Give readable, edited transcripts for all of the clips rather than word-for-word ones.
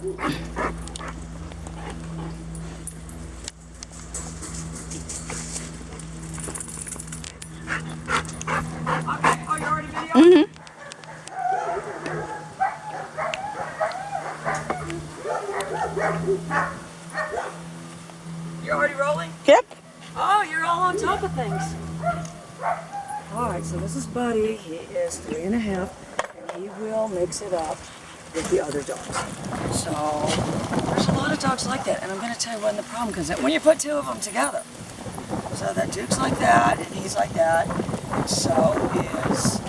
Oh, you already videoing? You're already rolling? Yep. Oh, you're all on top of things. All right, so this is Buddy. He is 3.5, and he will mix it up with the other dogs. So there's a lot of dogs like that, and I'm going to tell you when the problem comes in. When you put two of them together. So that Duke's like that, and he's like that, and so is,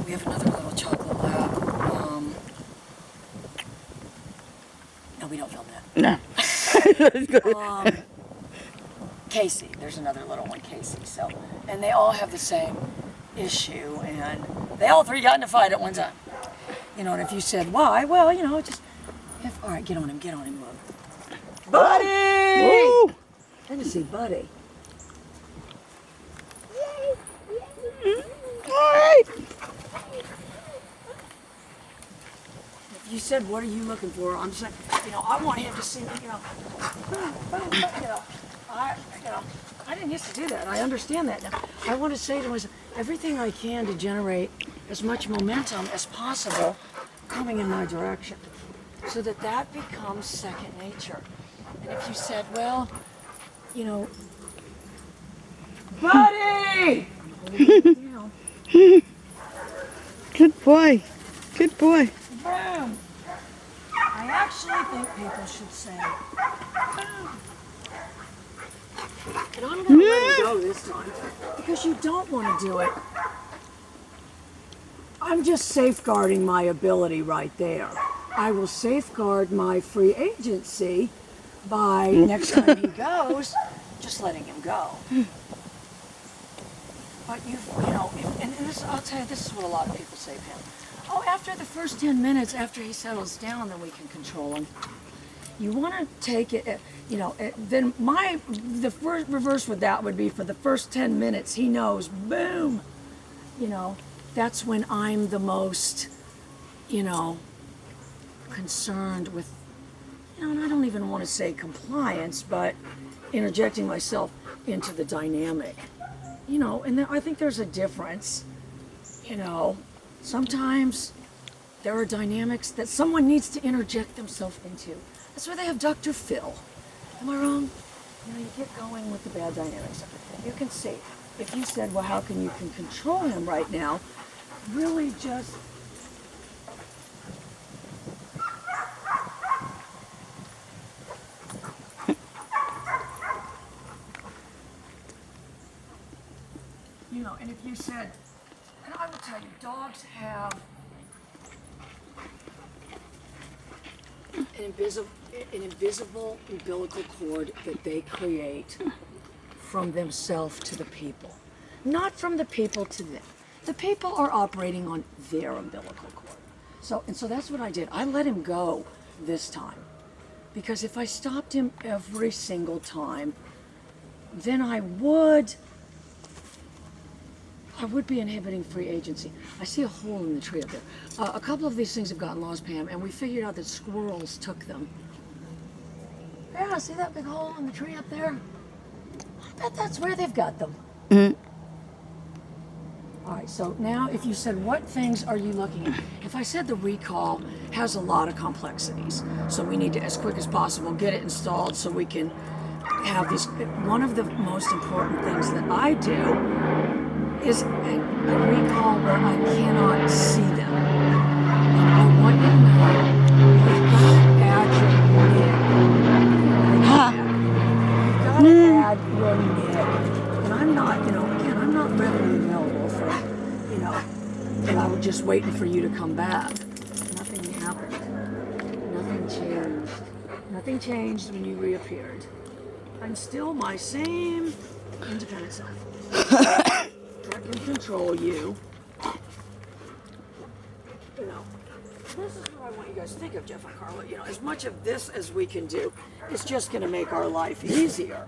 we have another little chocolate lab. No, we don't film that. No. Casey, there's another little one, Casey. So, and they all have the same issue, and they all three got in a fight at one time. You know, and if you said why, well, you know, just all right, get on him, Buddy. Woo. I just see Buddy. All right. If you said, what are you looking for? I'm saying, you know, I want him to see me, you know, boom, boom, boom, you know, I didn't used to do that. I understand that now. I want to say to myself, everything I can to generate as much momentum as possible coming in my direction, so that that becomes second nature. And if you said, well, you know, Buddy! You know, Good boy. Good boy. boom. I actually think people should say, boom. And I'm going to let him go this time, because you don't want to do it. I'm just safeguarding my ability right there. I will safeguard my free agency by next time he goes, just letting him go. But you know, and this, I'll tell you, this is what a lot of people say, Pam. Oh, after the first 10 minutes, after he settles down, then we can control him. You want to take it, you know, then the first reverse with that would be for the first 10 minutes, he knows, boom, you know, that's when I'm the most, you know, concerned with, you know, and I don't even want to say compliance, but interjecting myself into the dynamic, you know, and I think there's a difference, you know, sometimes there are dynamics that someone needs to interject themselves into. That's why they have Dr. Phil. Am I wrong? You know, you get going with the bad dynamics. You can see, if you said, well, how can you control him right now? Really just you know, and if you said, and I will tell you, dogs have an invisible umbilical cord that they create from themselves to the people, not from the people to them. The people are operating on their umbilical cord. So that's what I did. I let him go this time, because if I stopped him every single time, then I would be inhibiting free agency. I see a hole in the tree up there. A couple of these things have gotten lost, Pam, and we figured out that squirrels took them. Yeah, see that big hole in the tree up there? I bet that's where they've got them. All right, so now if you said, what things are you looking at? If I said the recall has a lot of complexities, so we need to, as quick as possible, get it installed so we can have these. One of the most important things that I do is a recall where I cannot see them. And I want you to know, you've got to add your nib. You've got to add your nib. And I'm not, you know, again, I'm not readily available for, you know, and I was just waiting for you to come back. Nothing happened. Nothing changed. Nothing changed when you reappeared. I'm still my same independent self. I can control you. You know, this is what I want you guys to think of, Jeff and Carla. You know, as much of this as we can do is just going to make our life easier.